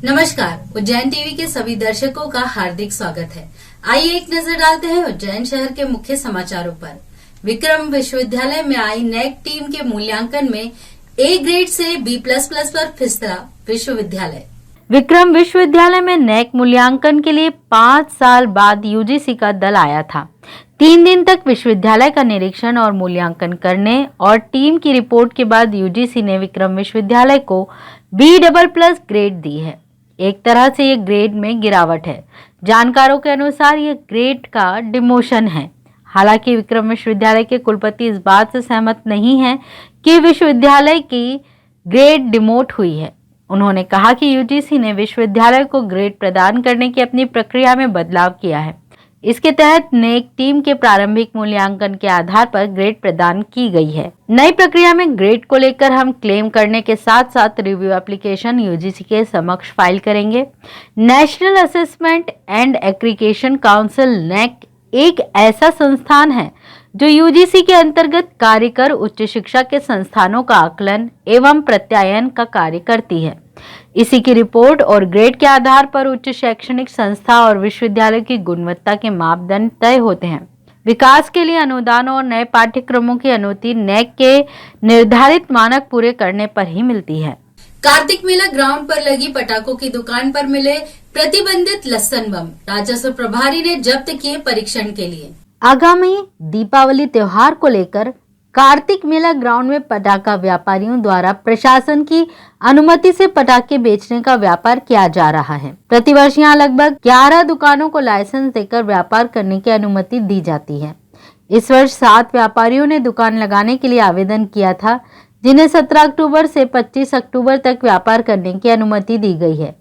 नमस्कार, उज्जैन टीवी के सभी दर्शकों का हार्दिक स्वागत है। आइए एक नजर डालते हैं उज्जैन शहर के मुख्य समाचारों पर। विक्रम विश्वविद्यालय में आई नेक टीम के मूल्यांकन में ए ग्रेड से B++ पर फिसला विश्वविद्यालय। विक्रम विश्वविद्यालय में नेक मूल्यांकन के लिए 5 साल बाद यूजीसी का दल आया था। 3 दिन तक विश्वविद्यालय का निरीक्षण और मूल्यांकन करने और टीम की रिपोर्ट के बाद यूजीसी ने विक्रम विश्वविद्यालय को B++ ग्रेड दी है। एक तरह से ये ग्रेड में गिरावट है। जानकारों के अनुसार ये ग्रेड का डिमोशन है। हालांकि विक्रम विश्वविद्यालय के कुलपति इस बात से सहमत नहीं हैं कि विश्वविद्यालय की ग्रेड डिमोट हुई है। उन्होंने कहा कि यूजीसी ने विश्वविद्यालय को ग्रेड प्रदान करने की अपनी प्रक्रिया में बदलाव किया है। इसके तहत नेक टीम के प्रारंभिक मूल्यांकन के आधार पर ग्रेड प्रदान की गई है। नई प्रक्रिया में ग्रेड को लेकर हम क्लेम करने के साथ साथ रिव्यू एप्लीकेशन यूजीसी के समक्ष फाइल करेंगे। National assessment and accreditation council NAAC एक ऐसा संस्थान है जो यूजीसी के अंतर्गत कार्य कर उच्च शिक्षा के संस्थानों का आकलन एवं प्रत्यायन का कार्य करती है। इसी की रिपोर्ट और ग्रेड के आधार पर उच्च शैक्षणिक संस्था और विश्वविद्यालय की गुणवत्ता के मापदंड तय होते हैं। विकास के लिए अनुदान और नए पाठ्यक्रमों की अनुमति नेक के निर्धारित मानक पूरे करने पर ही मिलती है। कार्तिक मेला ग्राउंड पर लगी पटाखों की दुकान पर मिले प्रतिबंधित लस्सन बम, राजस्व प्रभारी ने जब्त किए परीक्षण के लिए। आगामी दीपावली त्योहार को लेकर कार्तिक मेला ग्राउंड में पटाखा व्यापारियों द्वारा प्रशासन की अनुमति से पटाखे बेचने का व्यापार किया जा रहा है। प्रतिवर्ष यहाँ लगभग 11 दुकानों को लाइसेंस देकर व्यापार करने की अनुमति दी जाती है। इस वर्ष 7 व्यापारियों ने दुकान लगाने के लिए आवेदन किया था, जिन्हें 17 अक्टूबर से 25 अक्टूबर तक व्यापार करने की अनुमति दी गई है।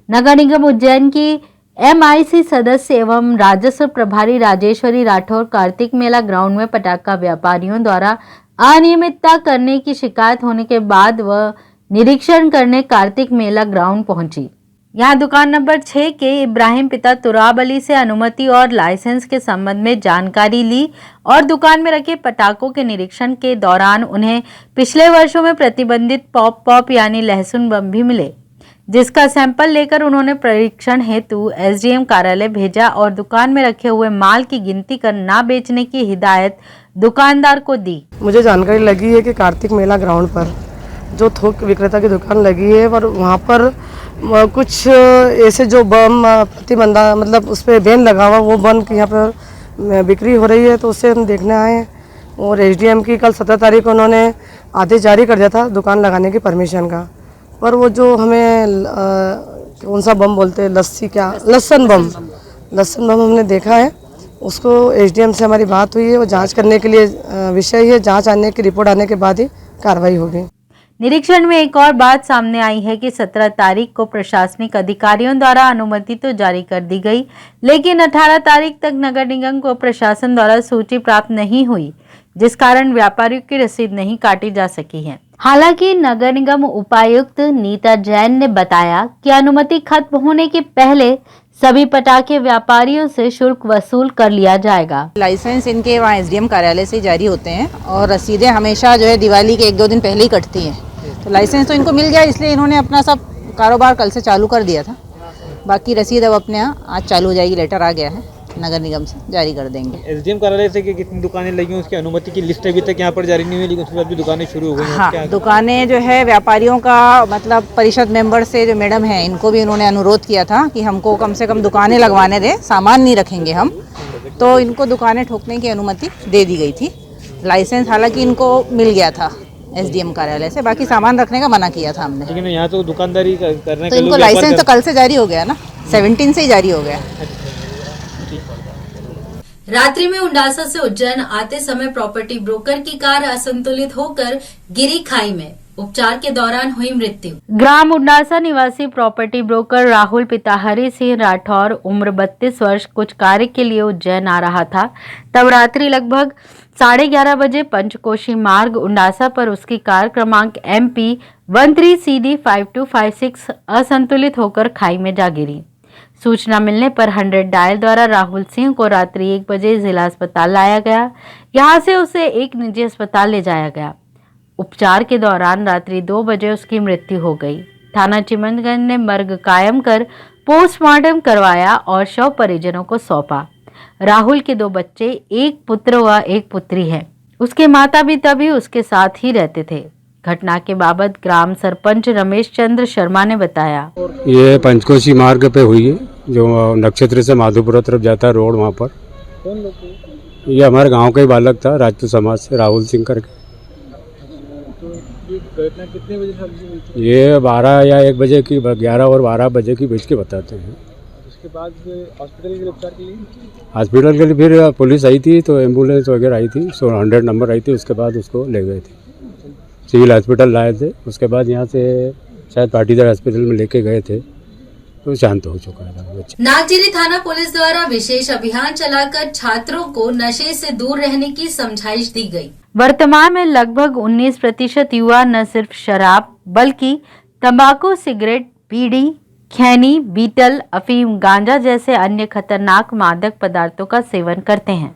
नगर निगम उज्जैन की MIC सदस्य एवं राजस्व प्रभारी राजेश्वरी राठौर कार्तिक मेला ग्राउंड में पटाखा व्यापारियों द्वारा अनियमितता करने की शिकायत होने के बाद वह निरीक्षण करने कार्तिक मेला ग्राउंड पहुंची। यहां दुकान नंबर 6 के इब्राहिम पिता तुराब अली से अनुमति और लाइसेंस के संबंध में जानकारी ली और दुकान में रखे पटाखों के निरीक्षण के दौरान उन्हें पिछले वर्षों में प्रतिबंधित पॉप यानी लहसुन बम भी मिले, जिसका सैंपल लेकर उन्होंने परीक्षण हेतु SDM कार्यालय भेजा और दुकान में रखे हुए माल की गिनती कर ना बेचने की हिदायत दुकानदार को दी। मुझे जानकारी लगी है कि कार्तिक मेला ग्राउंड पर जो थोक विक्रेता की दुकान लगी है और वहाँ पर कुछ ऐसे जो बम प्रतिबंधा मतलब उस पर बैन लगा हुआ वो बम की यहाँ पर बिक्री हो रही है, तो उससे हम देखने आए और SDM की कल 17 तारीख को उन्होंने आदेश जारी कर दिया था दुकान लगाने की परमिशन का। पर वो जो हमें कौन सा बम बोलते हैं लस्सन बम हमने देखा है, उसको SDM से हमारी बात हुई है। वो जांच करने के लिए विषय है, जांच आने की रिपोर्ट आने के बाद ही कार्रवाई होगी। निरीक्षण में एक और बात सामने आई है कि 17 तारीख को प्रशासनिक अधिकारियों द्वारा अनुमति तो जारी कर दी गई, लेकिन 18 तारीख तक नगर निगम को प्रशासन द्वारा सूची प्राप्त नहीं हुई, जिस कारण व्यापारियों की रसीद नहीं काटी जा सकी है। हालांकि नगर निगम उपायुक्त नीता जैन ने बताया कि अनुमति खत्म होने के पहले सभी पटाखे व्यापारियों से शुल्क वसूल कर लिया जाएगा। लाइसेंस इनके वहाँ SDM कार्यालय से जारी होते हैं और रसीदें हमेशा जो है दिवाली के 1-2 दिन पहले ही कटती हैं। तो लाइसेंस तो इनको मिल गया, इसलिए इन्होंने अपना सब कारोबार कल से चालू कर दिया था। बाकी रसीद अब अपने यहाँ आज चालू हो जाएगी, लेटर आ गया है, नगर निगम से जारी कर देंगे। SDM कार्यालय से कितनी दुकानें लगी हैं उसकी अनुमति की लिस्ट अभी तक यहाँ पर जारी नहीं हुई, लेकिन उसके बाद भी दुकानें शुरू हो गई हैं। हाँ, दुकानें जो है व्यापारियों का मतलब परिषद मेंबर से जो मैडम है इनको भी उन्होंने अनुरोध किया था कि हमको कम से कम दुकानें लगवाने दें, सामान नहीं रखेंगे हम, तो इनको दुकानें ठोकने की अनुमति दे दी गई थी। लाइसेंस हालांकि इनको मिल गया था SDM कार्यालय से, बाकी सामान रखने का मना किया था हमने। लेकिन यहाँ तो दुकानदारी करने तो इनको लाइसेंस तो कल से जारी हो गया ना, 17 से ही जारी हो गया। रात्रि में उंडासा से उज्जैन आते समय प्रॉपर्टी ब्रोकर की कार असंतुलित होकर गिरी खाई में, उपचार के दौरान हुई मृत्यु। ग्राम उंडासा निवासी प्रॉपर्टी ब्रोकर राहुल पिता हरि सिंह राठौर उम्र 32 वर्ष कुछ कार्य के लिए उज्जैन आ रहा था। तब रात्रि लगभग 11:30 बजे पंचकोशी मार्ग उंडासा पर उसकी कार क्रमांक MP 13CD5256 असंतुलित होकर खाई में जा गिरी। सूचना मिलने पर 100 डायल द्वारा राहुल सिंह को रात्रि 1 बजे जिला अस्पताल लाया गया। यहां से उसे एक निजी अस्पताल ले जाया गया। उपचार के दौरान रात्रि 2 बजे उसकी मृत्यु हो गई। थाना चिमनगंज ने मर्ग कायम कर पोस्टमार्टम करवाया और शव परिजनों को सौंपा। राहुल के 2 बच्चे, एक पुत्र व एक पुत्री है। उसके माता पिता भी उसके साथ ही रहते थे। घटना के बाबत ग्राम सरपंच रमेश चंद्र शर्मा ने बताया, ये पंचकोशी मार्ग पे हुई है, जो नक्षत्र से माधोपुरा तरफ जाता है रोड, वहाँ पर। कौन लोग थे? ये हमारे गांव का ही बालक था, राजपूत समाज से, राहुल सिंह करके। तो ये घटना कितने बजे हुई थी? ये 12 या 1 बजे की, 11 और 12 बजे की बीच के बताते हैं। उसके बाद हॉस्पिटल के उपचार के लिए हॉस्पिटल के लिए फिर पुलिस आई थी, तो एम्बुलेंस वगैरह आई थी, 100 नंबर आई थी। उसके बाद उसको ले गए थे, सिविल हॉस्पिटल लाए थे। उसके बाद यहाँ से शायद पाटीदार हॉस्पिटल में लेके गए थे, तो शांत हो चुका है बच्चा। नागजिरी थाना पुलिस द्वारा विशेष अभियान चलाकर छात्रों को नशे से दूर रहने की समझाइश दी गई। वर्तमान में लगभग 19% युवा न सिर्फ शराब बल्कि तंबाकू, सिगरेट, बीड़ी, खैनी, बीटल, अफीम, गांजा जैसे अन्य खतरनाक मादक पदार्थों का सेवन करते हैं।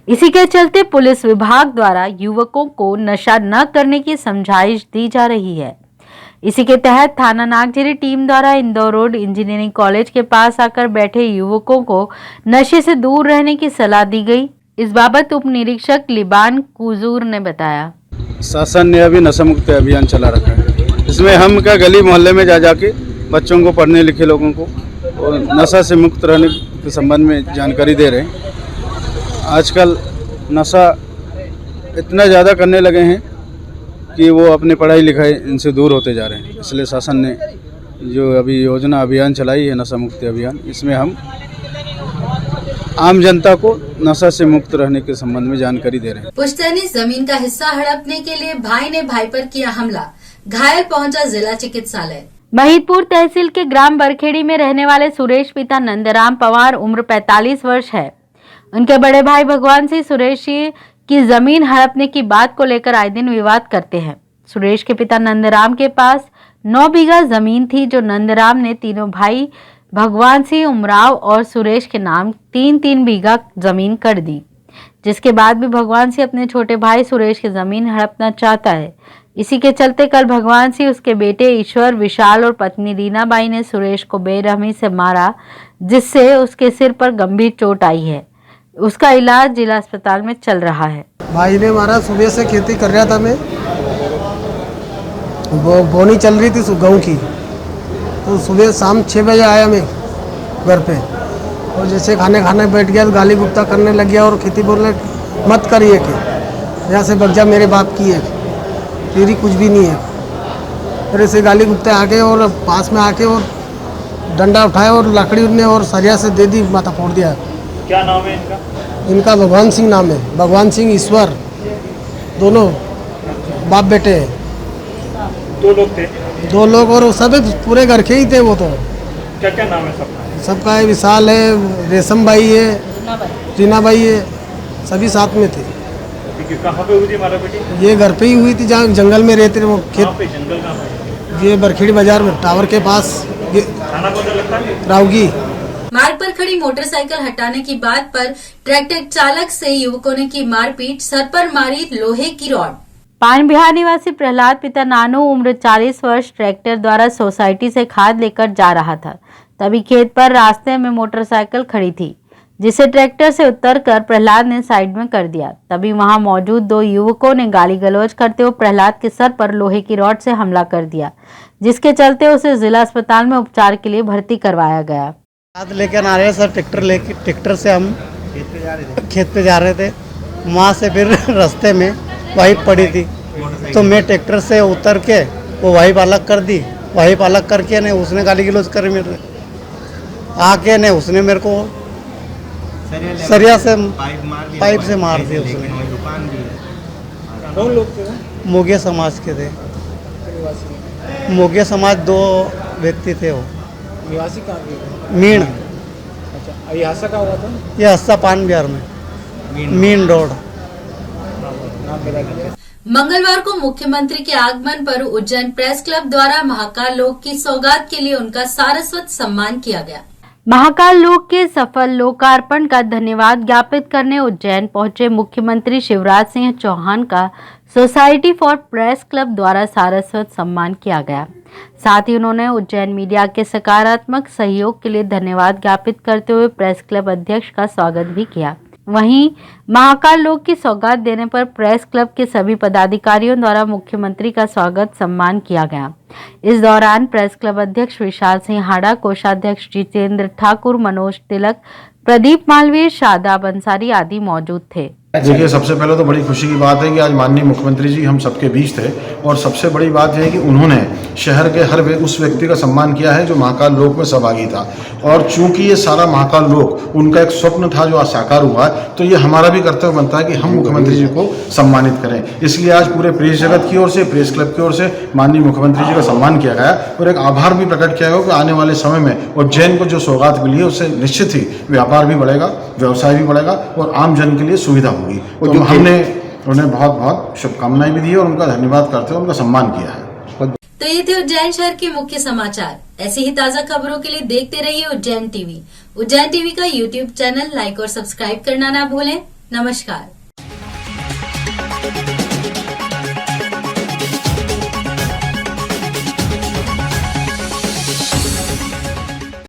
इसी के चलते पुलिस विभाग द्वारा युवकों को नशा न करने की समझाइश दी जा रही है। इसी के तहत थाना नागजिरी टीम द्वारा इंदौर रोड इंजीनियरिंग कॉलेज के पास आकर बैठे युवकों को नशे से दूर रहने की सलाह दी गई। इस बाबत उप निरीक्षक लिबान कुजूर ने बताया, शासन ने अभी नशा मुक्त अभियान चला रखा है। इसमें हम क्या गली मोहल्ले में जा जाके बच्चों को, पढ़ने लिखे लोगों को और नशा से मुक्त रहने के संबंध में जानकारी दे रहे हैं। आजकल नशा इतना ज़्यादा करने लगे हैं कि वो अपने पढ़ाई लिखाई इनसे दूर होते जा रहे हैं। इसलिए शासन ने जो अभी योजना अभियान चलाई है, नशा मुक्ति अभियान, इसमें हम आम जनता को नशा से मुक्त रहने के संबंध में जानकारी दे रहे हैं। पुश्तैनी जमीन का हिस्सा हड़पने के लिए भाई ने भाई पर किया हमला, घायल पहुंचा जिला चिकित्सालय। महिदपुर तहसील के ग्राम बरखेड़ी में रहने वाले सुरेश पिता नंदराम पवार उम्र 45 वर्ष है। उनके बड़े भाई भगवान सिंह सुरेश की जमीन हड़पने की बात को लेकर आए दिन विवाद करते हैं। सुरेश के पिता नंदराम के पास 9 बीघा जमीन थी, जो नंदराम ने तीनों भाई भगवान सिंह, उमराव और सुरेश के नाम 3-3 बीघा जमीन कर दी, जिसके बाद भी भगवान सिंह अपने छोटे भाई सुरेश की जमीन हड़पना चाहता है। इसी के चलते कल भगवान सिंह, उसके बेटे ईश्वर, विशाल और पत्नी रीनाबाई ने सुरेश को बेरहमी से मारा, जिससे उसके सिर पर गंभीर चोट आई है। उसका इलाज जिला अस्पताल में चल रहा है। भाई ने मारा, सुबह से खेती कर रहा था मैं, बोनी चल रही थी गेहूं की, तो सुबह शाम 6 बजे आया मैं घर पे, और जैसे खाने बैठ गया तो गाली गुप्ता करने लग गया और खेती बोलने मत करिए कि यहाँ से बग जा, मेरे बाप की है, तेरी कुछ भी नहीं है। फिर ऐसे गाली गुप्ता आके और पास में आके और डंडा उठाया और लकड़ी ने और सरिया से दे दी, माथा फोड़ दिया। क्या नाम है इनका? इनका भगवान सिंह नाम है, भगवान सिंह, ईश्वर, दोनों बाप बेटे हैं। 2 लोग थे? 2 लोग, और सब पूरे घर के ही थे वो तो। क्या क्या नाम है सबका? सबका है, विशाल है, रेशम बाई है, रीना बाई है, सभी साथ में थे। कहाँ पे हुई थी मारापीटी? ये घर पे ही हुई थी, जहाँ जंगल में रहते थे वो खेत। जंगल कहाँ पे? ये बरखेड़ी बाजार में टावर के पास। थाना कौन सा लगता है? रावगी। मार्ग पर खड़ी मोटरसाइकिल हटाने की बात पर ट्रैक्टर चालक से युवकों ने की मारपीट, सर पर मारी लोहे की रॉड। पान बिहार निवासी प्रहलाद पिता नानू उम्र 40 वर्ष ट्रैक्टर द्वारा सोसाइटी से खाद लेकर जा रहा था। तभी खेत पर रास्ते में मोटरसाइकिल खड़ी थी, जिसे ट्रैक्टर से उतरकर प्रहलाद ने साइड में कर दिया। तभी वहां मौजूद 2 युवकों ने गाली गलौज करते हुए प्रहलाद के सर पर लोहे की रॉड से हमला कर दिया, जिसके चलते उसे जिला अस्पताल में उपचार के लिए भर्ती करवाया गया। खाद लेकर आ रहे हैं सर, ट्रैक्टर से हम खेत पे जा रहे थे। वहाँ से फिर रास्ते में वाइप पड़ी थी, तो मैं ट्रैक्टर से उतर के वो वाइप अलग कर दी। वाइप अलग करके ने उसने गाली गलौज कर मेरे आके ने उसने मेरे को सरिया से पाइप से मार दिया उसने। कौन लोग थे? मोगे समाज के थे। मोगे समाज 2 व्यक्ति थे। वो निवासी कहाँ के? मीण। अच्छा, ये हादसा कहाँ हुआ था? ये हस्सा पान बिहार में, मीन रोड। नाम बता दीजिए। मंगलवार को मुख्यमंत्री के आगमन पर उज्जैन प्रेस क्लब द्वारा महाकाल लोक की सौगात के लिए उनका सारस्वत सम्मान किया गया। महाकाल लोक के सफल लोकार्पण का धन्यवाद ज्ञापित करने उज्जैन पहुंचे मुख्यमंत्री शिवराज सिंह चौहान का सोसाइटी फॉर प्रेस क्लब द्वारा सारस्वत सम्मान किया गया। साथ ही उन्होंने उज्जैन मीडिया के सकारात्मक सहयोग के लिए धन्यवाद ज्ञापित करते हुए प्रेस क्लब अध्यक्ष का स्वागत भी किया। वहीं महाकाल लोक की सौगात देने पर प्रेस क्लब के सभी पदाधिकारियों द्वारा मुख्यमंत्री का स्वागत सम्मान किया गया। इस दौरान प्रेस क्लब अध्यक्ष विशाल सिंह हाड़ा, कोषाध्यक्ष जितेंद्र ठाकुर, मनोज तिलक, प्रदीप मालवीय, शादाब अंसारी आदि मौजूद थे। देखिए, सबसे पहले तो बड़ी खुशी की बात है कि आज माननीय मुख्यमंत्री जी हम सबके बीच थे और सबसे बड़ी बात यह है कि उन्होंने शहर के हर उस व्यक्ति का सम्मान किया है जो महाकाल लोक में सहभागी था। और चूंकि ये सारा महाकाल लोक उनका एक स्वप्न था जो आज साकार हुआ है, तो ये हमारा भी कर्तव्य बनता है कि हम मुख्यमंत्री जी को सम्मानित करें। इसलिए आज पूरे प्रेस जगत की ओर से, प्रेस क्लब की ओर से माननीय मुख्यमंत्री जी का सम्मान किया गया और एक आभार भी प्रकट किया गया कि आने वाले समय में उज्जैन को जो सौगात मिली है उससे निश्चित ही व्यापार भी बढ़ेगा, व्यवसाय भी बढ़ेगा और आम जन के लिए सुविधा होगी। तो हमने उन्हें बहुत बहुत शुभकामनाएं भी दी और उनका धन्यवाद करते हुए उनका सम्मान किया है। तो ये थे उज्जैन शहर के मुख्य समाचार। ऐसी ही ताजा खबरों के लिए देखते रहिए उज्जैन टीवी। उज्जैन टीवी का यूट्यूब चैनल लाइक और सब्सक्राइब करना ना भूलें। नमस्कार।